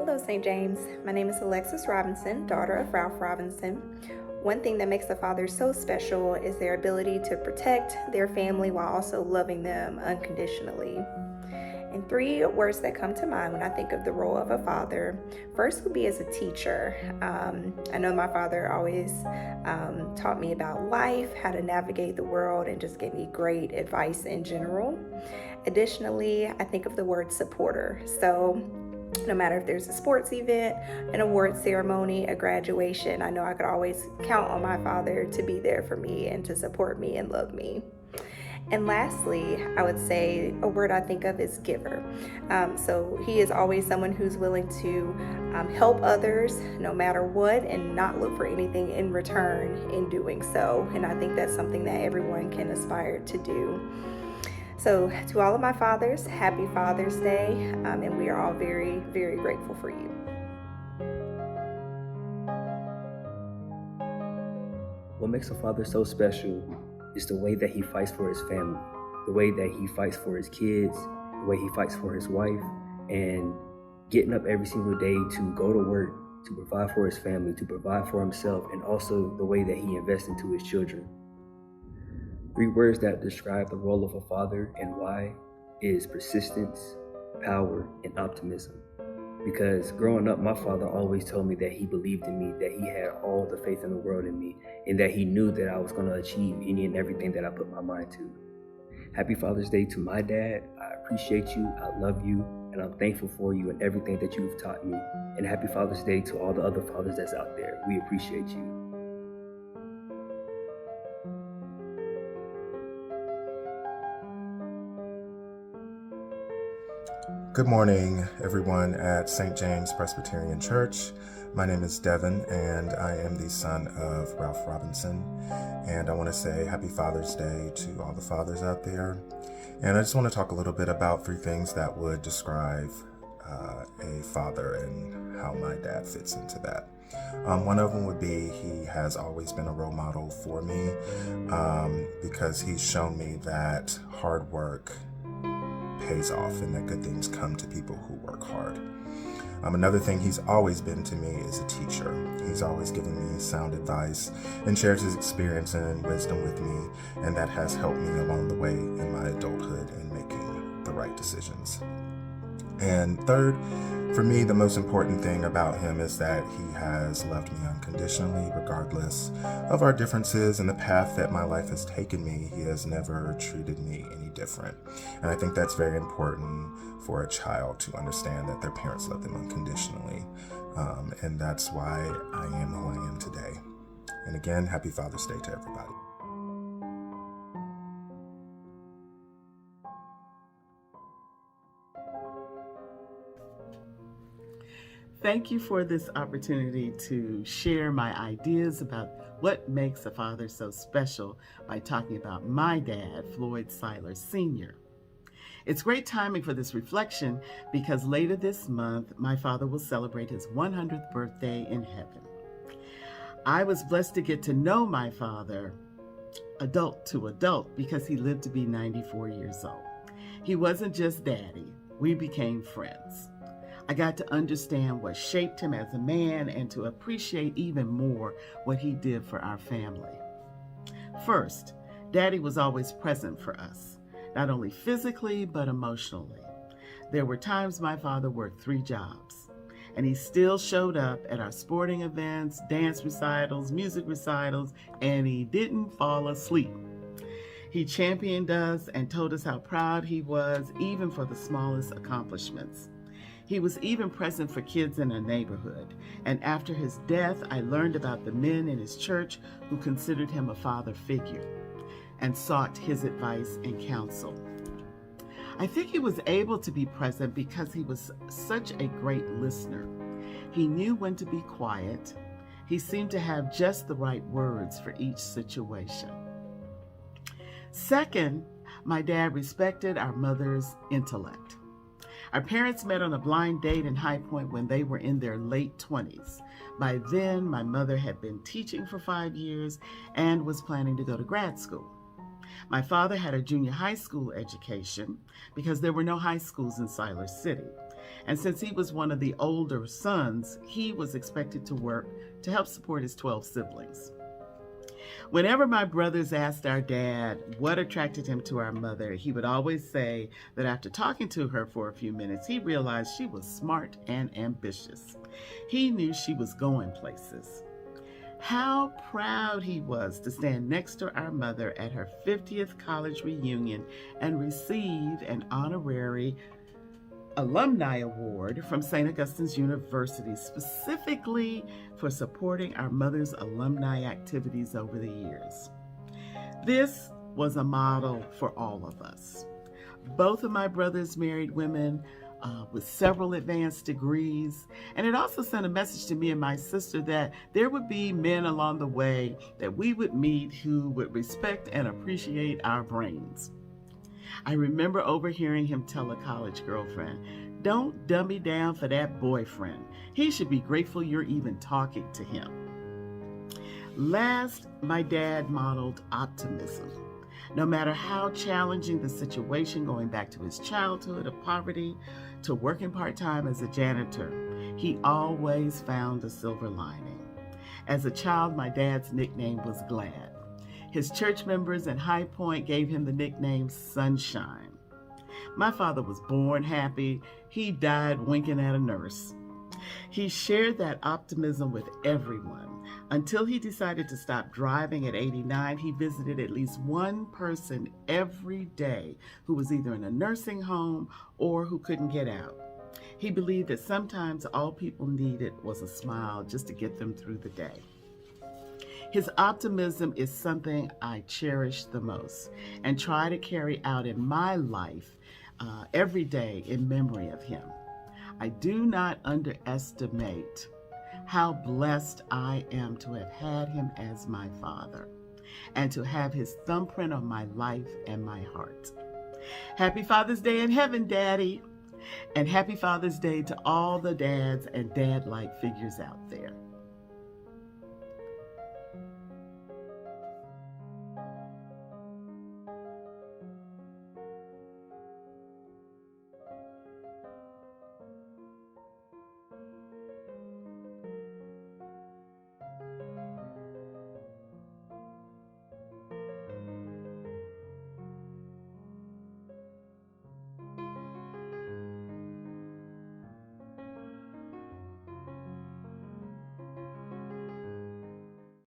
Hello, St. James. My name is Alexis Robinson, daughter of Ralph Robinson. One thing that makes a father so special is their ability to protect their family while also loving them unconditionally. And three words that come to mind when I think of the role of a father, first would be as a teacher. I know my father always taught me about life, how to navigate the world, and just gave me great advice in general. Additionally, I think of the word supporter. So no matter if there's a sports event, an award ceremony, a graduation, I know I could always count on my father to be there for me and to support me and love me. And lastly, I would say a word I think of is giver. So he is always someone who's willing to help others no matter what and not look for anything in return in doing so. And I think that's something that everyone can aspire to do. So to all of my fathers, happy Father's Day, and we are all very, very grateful for you. What makes a father so special is the way that he fights for his family, the way that he fights for his kids, the way he fights for his wife, and getting up every single day to go to work, to provide for his family, to provide for himself, and also the way that he invests into his children. 3 words that describe the role of a father and why is persistence, power, and optimism. Because growing up, my father always told me that he believed in me, that he had all the faith in the world in me, and that he knew that I was going to achieve any and everything that I put my mind to. Happy Father's Day to my dad. I appreciate you, I love you, and I'm thankful for you and everything that you've taught me. And happy Father's Day to all the other fathers that's out there. We appreciate you. Good morning, everyone at St. James Presbyterian Church. My name is Devin, and I am the son of Ralph Robinson. And I want to say Happy Father's Day to all the fathers out there. And I just want to talk a little bit about 3 things that would describe a father and how my dad fits into that. One of them would be he has always been a role model for me because he's shown me that hard work pays off and that good things come to people who work hard. Another thing he's always been to me is a teacher. He's always given me sound advice and shares his experience and wisdom with me, and that has helped me along the way in my adulthood in making the right decisions. And third, for me, the most important thing about him is that he has loved me unconditionally, regardless of our differences and the path that my life has taken me. He has never treated me any different. And I think that's very important for a child to understand that their parents love them unconditionally. And that's why I am who I am today. And again, happy Father's Day to everybody. Thank you for this opportunity to share my ideas about what makes a father so special by talking about my dad, Floyd Siler Sr. It's great timing for this reflection because later this month, my father will celebrate his 100th birthday in heaven. I was blessed to get to know my father adult to adult because he lived to be 94 years old. He wasn't just daddy, we became friends. I got to understand what shaped him as a man and to appreciate even more what he did for our family. First, Daddy was always present for us, not only physically, but emotionally. There were times my father worked 3 jobs, and he still showed up at our sporting events, dance recitals, music recitals, and he didn't fall asleep. He championed us and told us how proud he was, even for the smallest accomplishments. He was even present for kids in our neighborhood, and after his death, I learned about the men in his church who considered him a father figure and sought his advice and counsel. I think he was able to be present because he was such a great listener. He knew when to be quiet. He seemed to have just the right words for each situation. Second, my dad respected our mother's intellect. Our parents met on a blind date in High Point when they were in their late 20s. By then, my mother had been teaching for 5 years and was planning to go to grad school. My father had a junior high school education because there were no high schools in Siler City. And since he was one of the older sons, he was expected to work to help support his 12 siblings. Whenever my brothers asked our dad what attracted him to our mother, he would always say that after talking to her for a few minutes, he realized she was smart and ambitious. He knew she was going places. How proud he was to stand next to our mother at her 50th college reunion and receive an honorary alumni award from St. Augustine's University, specifically for supporting our mother's alumni activities over the years. This was a model for all of us. Both of my brothers married women with several advanced degrees, and it also sent a message to me and my sister that there would be men along the way that we would meet who would respect and appreciate our brains. I remember overhearing him tell a college girlfriend, "Don't dummy down for that boyfriend. He should be grateful you're even talking to him." Last, my dad modeled optimism. No matter how challenging the situation, going back to his childhood of poverty to working part-time as a janitor, he always found a silver lining. As a child, my dad's nickname was Glad. His church members in High Point gave him the nickname Sunshine. My father was born happy. He died winking at a nurse. He shared that optimism with everyone. Until he decided to stop driving at 89, he visited at least one person every day who was either in a nursing home or who couldn't get out. He believed that sometimes all people needed was a smile just to get them through the day. His optimism is something I cherish the most and try to carry out in my life every day in memory of him. I do not underestimate how blessed I am to have had him as my father and to have his thumbprint on my life and my heart. Happy Father's Day in heaven, Daddy, and happy Father's Day to all the dads and dad-like figures out there.